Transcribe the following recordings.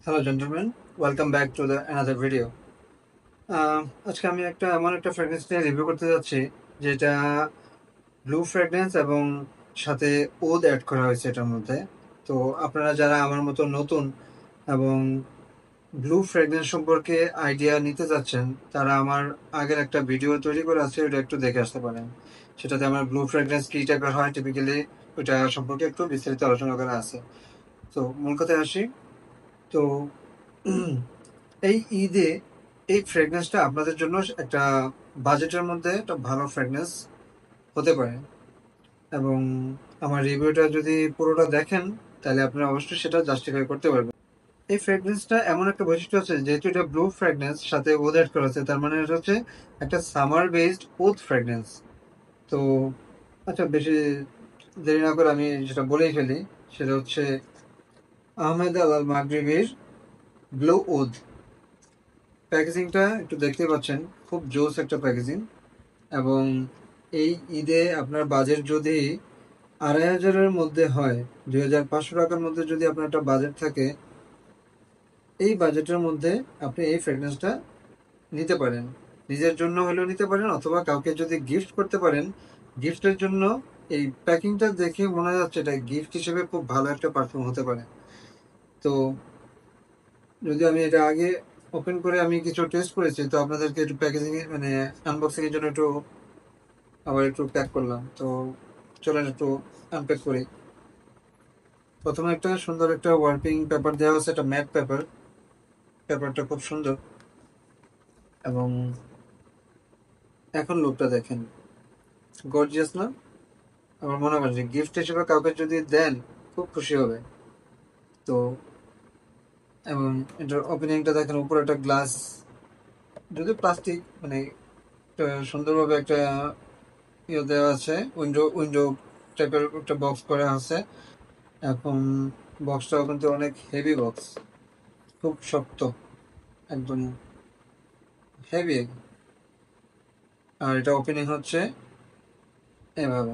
Hello gentlemen, welcome back to the another video. আজকে আমি এমন একটা ফ্রেগনেন্স নিয়ে রিভিউ করতে যাচ্ছি যেটা ব্লু ফ্রেগনেন্স এবং সাথে ওদ অ্যাড করা হয়েছে এটার মধ্যে। তো আপনারা যারা আমার মতো নতুন এবং ব্লু ফ্রেগনেন্স সম্পর্কে আইডিয়া নিতে যাচ্ছেন তারা আমার আগের একটা ভিডিও তৈরি করে আছে, ওটা একটু দেখে আসতে পারেন। সেটাতে আমার ব্লু ফ্রেগনেন্স কী টাইপের হয় টিপিক্যালি ওইটা সম্পর্কে একটু বিস্তারিত আলোচনা করা আছে। তো মূল কথায় আসি। তো এই ঈদে এই ফ্রেগনেন্সটা আপনাদের জন্য একটা বাজেটের মধ্যে একটা ভালো ফ্রেগনেন্স হতে পারে, এবং আমার রিভিউটা যদি পুরোটা দেখেন তাহলে আপনারা অবশ্যই সেটা জাস্টিফাই করতে পারবেন। এই ফ্রেগনেন্সটা এমন একটা বৈশিষ্ট্য আছে, যেহেতু এটা ব্লু ফ্রেগনেন্স সাথে ওদ অ্যাড করা আছে, তার মানে এটা হচ্ছে একটা সামার বেসড ওদ ফ্রেগনেন্স। তো আচ্ছা, বেশি দেরি না করে আমি যেটা বলেই ফেলি, সেটা হচ্ছে আহমেদ আল মাগরিবির ব্লু ওদ। প্যাকেজিংটা একটু দেখতে পাচ্ছেন, খুব জোস একটা প্যাকেজিং। এবং এই ঈদে আপনার বাজেট যদি 2500-এর মধ্যে হয়, 2500 টাকার মধ্যে যদি আপনার একটা বাজেট থাকে, এই বাজেটের মধ্যে আপনি এই ফ্রেগনেন্সটা নিতে পারেন। নিজের জন্য হলেও নিতে পারেন, অথবা কাউকে যদি গিফট করতে পারেন, গিফটের জন্য এই প্যাকিংটা দেখে মনে যাচ্ছে এটা গিফট হিসেবে খুব ভালো একটা পারফিউম হতে পারে। তো যদি আমি এটা আগে ওপেন করে আমি কিছু টেস্ট করেছি, তো আপনাদেরকে একটু প্যাকেজিং মানে আনবক্সিং এর জন্য আবার একটু প্যাক করলাম। তো চলেন একটু আনপ্যাক করি। প্রথমে একটা সুন্দর একটা ওয়ার্কিং পেপার দেওয়া আছে, একটা ম্যাট পেপার। পেপারটা খুব সুন্দর, এবং এখন লুকটা দেখেন, গর্জিয়াস না? আমার মনে হয় যে গিফট হিসেবে কাউকে যদি দেন খুব খুশি হবে। তো এবং এটার ওপেনিংটা দেখেন, উপরে একটা গ্লাস, যদি প্লাস্টিক মানে একটা সুন্দরভাবে একটা ইয়ে দেওয়া আছে, উইন্ডো উইন্ডো টাইপের একটা বক্স করা আছে। এখন বক্সটাও কিন্তু অনেক হেভি বক্স, খুব শক্ত, একদম হেভি। আর এটা ওপেনিং হচ্ছে এভাবে,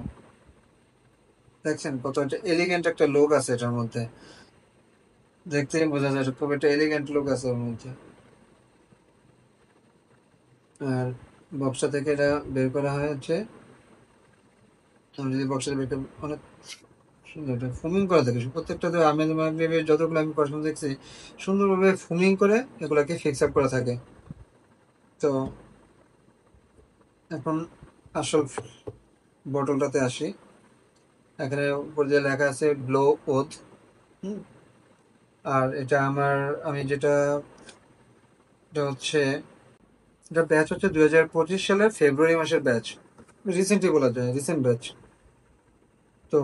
দেখছেন কত একটা এলিগেন্ট একটা লুক আছে এটার মধ্যে। দেখতেই বোঝা যায় খুব একটা এলিগেন্ট লুক আছে ওর মধ্যে। আর বক্সটা থেকে এটা বের করা হয়েছে। আমি যদি বক্সটা বের করি, অনেক সুন্দর এটা ফুমিং করা থাকে প্রত্যেকটা। আমেজ মাগরিবের যতগুলো আমি পারফিউম দেখছি, সুন্দরভাবে ফুমিং করে এগুলাকে ফিক্স আপ করা থাকে। তো এখন আসল বটলটাতে আসি। এখানে উপর যে লেখা আছে ব্লো ওথ। আর এটা আমি এটা হচ্ছে, এটা ব্যাচ হচ্ছে 2025 সালের ফেব্রুয়ারি মাসের ব্যাচ। রিসেন্টলি বলা যায়, রিসেন্ট ব্যাচ। তো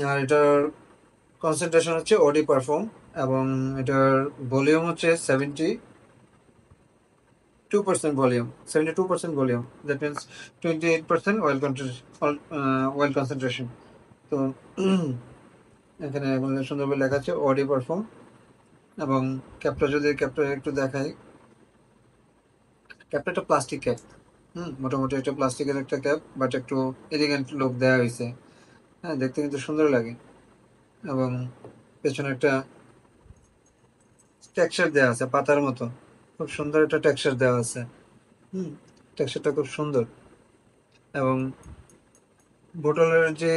আর এটার কনসেন্ট্রেশন হচ্ছে অডি পারফর্ম, এবং এটার ভলিউম হচ্ছে 72% volume, 72% volume. That means 28% oil concentration. তো এখানে সুন্দরভাবে লেখা আছে অডি পারফর্ম। এবং ক্যাপটা একটু দেখাই। ক্যাপটা একটা প্লাস্টিক ক্যাপ। মোটামুটি একটা প্লাস্টিকের একটা ক্যাপ, বাট একটু এলিগেন্ট লুক দেওয়া হয়েছে। হ্যাঁ, দেখতে কিন্তু সুন্দর লাগে। এবং পেছনে একটা টেক্সচার দেওয়া আছে পাতার মতো, খুব সুন্দর একটা টেক্সচার দেওয়া আছে। হুম টেক্সচারটা খুব সুন্দর। এবং বোতলের যে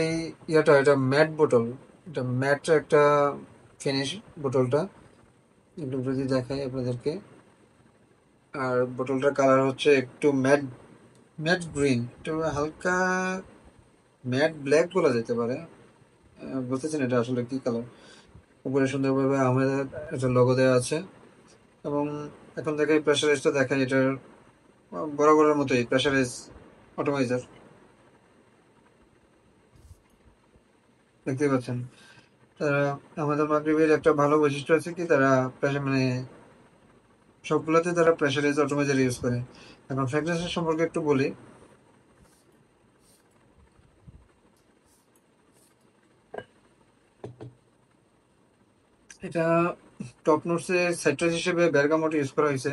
এটা ম্যাট বোতল, এটা ম্যাট একটা ফিনিশ বোতলটা, একটু যদি দেখাই আপনাদেরকে। আর বোতলটার কালার হচ্ছে একটু ম্যাট ম্যাট গ্রিন, একটু হালকা ম্যাট ব্ল্যাক বলা যেতে পারে। বুঝতেছেন এটা আসলে কি কালার। উপরে সুন্দরভাবে আমাদের একটা লোগো দেওয়া আছে। এবং এখন দেখাই প্রেসারাইজটা দেখাই, এটার বরাবরের মতোই প্রেসারাইজ অটোমাইজার, দেখতে পাচ্ছেন। তারা আমাদের মাগরিবের একটা ভালো বৈশিষ্ট্য আছে কি, তারা প্রেসার মানে সবগুলোতে তারা প্রেসারাইজ অটোমাইজার ইউজ করে। এখন ফ্র্যাগরেন্সের সম্পর্কে একটু বলি। এটা টপ নোটসের সাইট্রাস হিসেবে বেরগামট ইউজ করা হয়েছে।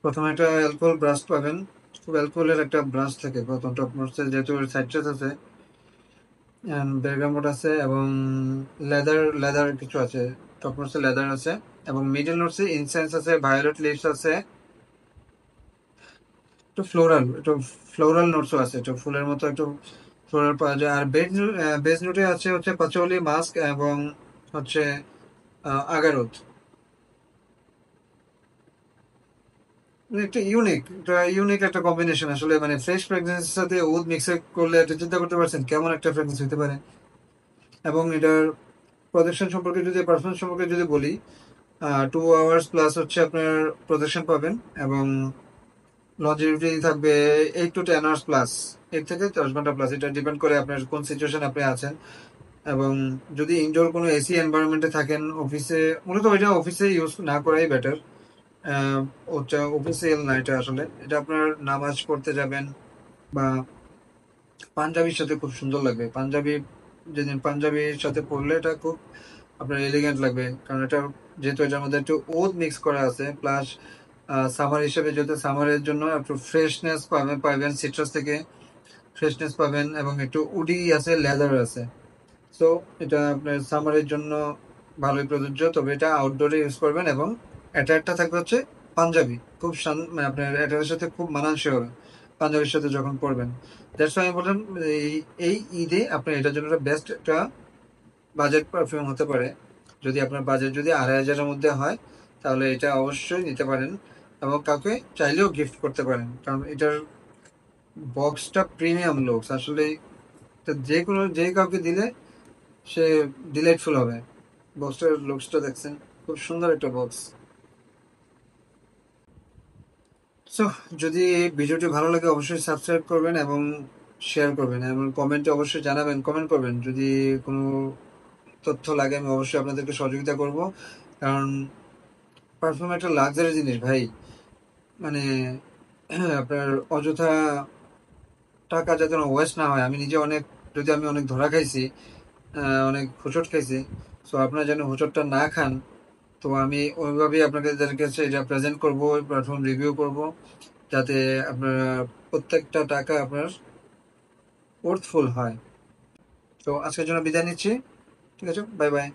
প্রথমে একটা অ্যালকোহল ব্রাশ পাবেন, খুব অ্যালকোহলের একটা ব্রাশ থাকে প্রথম টপ নোটসে, যেহেতু সাইট্রাস আছে। বেরগামোট আছে এবং লেদার লেদার কিছু আছে। টপ নোটসে লেদার আছে এবং মিডল নোটসে ইনসেন্স আছে, ভায়োলেট লিভস আছে, একটু ফ্লোরাল নোটসও আছে, একটু ফুলের মতো একটু ফ্লোরাল পাওয়া যায়। আর বেজ নোটে আছে হচ্ছে পাচৌলি, মাস্ক এবং হচ্ছে আগারোত। মানে একটা ইউনিক একটা কম্বিনেশন আসলে, মানে ফ্রেশ ফ্রেগনেন্সের সাথে উড মিক্স করলে এটা চিন্তা করতে পারছেন কেমন একটা ফ্রেগনেন্স হতে পারে। এবং এটার প্রজেকশন সম্পর্কে যদি, পারফরমেন্স সম্পর্কে যদি বলি, 2 আওয়ার্স প্লাস হচ্ছে আপনার প্রজেকশন পাবেন এবং লঞ্জিভিটি থাকবে 8 to 10 আওয়ার্স প্লাস, 8 থেকে 10 ঘন্টা প্লাস। এটা ডিপেন্ড করে আপনার কোন সিচুয়েশন আপনি আছেন। এবং যদি ইনডোর কোনো এসি এনভায়রনমেন্টে থাকেন, অফিসে, মূলত এটা অফিসে ইউজ না করাই বেটার। ওটা অফিসিয়াল না, এটা আসলে এটা আপনার নামাজ পড়তে যাবেন বা পাঞ্জাবির সাথে খুব সুন্দর লাগবে। যেদিন পাঞ্জাবির সাথে পরলে এটা খুব আপনার এলিগেন্ট লাগবে, কারণ এটা যেহেতু এটার মধ্যে একটু ওদ মিক্স করা আছে, প্লাস সামার হিসেবে যেহেতু সামারের জন্য একটু ফ্রেশনেস পাবেন সিট্রাস থেকে, ফ্রেশনেস পাবেন এবং একটু উডি আছে, লেদার আছে। সো এটা আপনার সামারের জন্য ভালোই প্রযোজ্য, তবে এটা আউটডোরে ইউজ করবেন এবং অ্যাটায়ারটা থাকবে হচ্ছে পাঞ্জাবি, খুব মানে আপনার অ্যাটায়ারের সাথে খুব মানানসই হবে পাঞ্জাবির সাথে যখন পরবেন। দ্যাটস আমি বললাম এই এই ঈদে আপনার এটার জন্য বেস্ট একটা বাজেট পারফিউম হতে পারে। যদি আপনার বাজেট যদি 2,500-এর মধ্যে হয়, তাহলে এটা অবশ্যই নিতে পারেন এবং কাউকে চাইলেও গিফট করতে পারেন, কারণ এটার বক্সটা প্রিমিয়াম লুকস আসলে। এটা যে কাউকে দিলে সে ডিলাইটফুল হবে। বক্সটার লুকসটা দেখছেন, খুব সুন্দর একটা বক্স। সো যদি ভিডিওটি ভালো লাগে অবশ্যই সাবস্ক্রাইব করবেন এবং শেয়ার করবেন এবং কমেন্টে অবশ্যই জানাবেন, কমেন্ট করবেন যদি কোনো তথ্য লাগে, আমি অবশ্যই আপনাদেরকে সহযোগিতা করব। কারণ পারফিউম একটা লাক্সারি জিনিস ভাই, মানে আপনার অযথা টাকা যাতে না ওয়েস্ট না হয়। আমি নিজে অনেক, যদি আমি অনেক ধরা খাইছি, অনেক হোঁচট খাইছি, সো আপনারা যেন হোঁচটটা না খান। তো আমি ওইভাবেই আপনাদের কাছে এটা প্রেজেন্ট করবো, প্ল্যাটফর্ম রিভিউ করব, যাতে আপনারা প্রত্যেকটা টাকা আপনার ওর্থফুল হয়। তো আজকের জন্য বিদায় নিচ্ছি। ঠিক আছে, বাই বাই।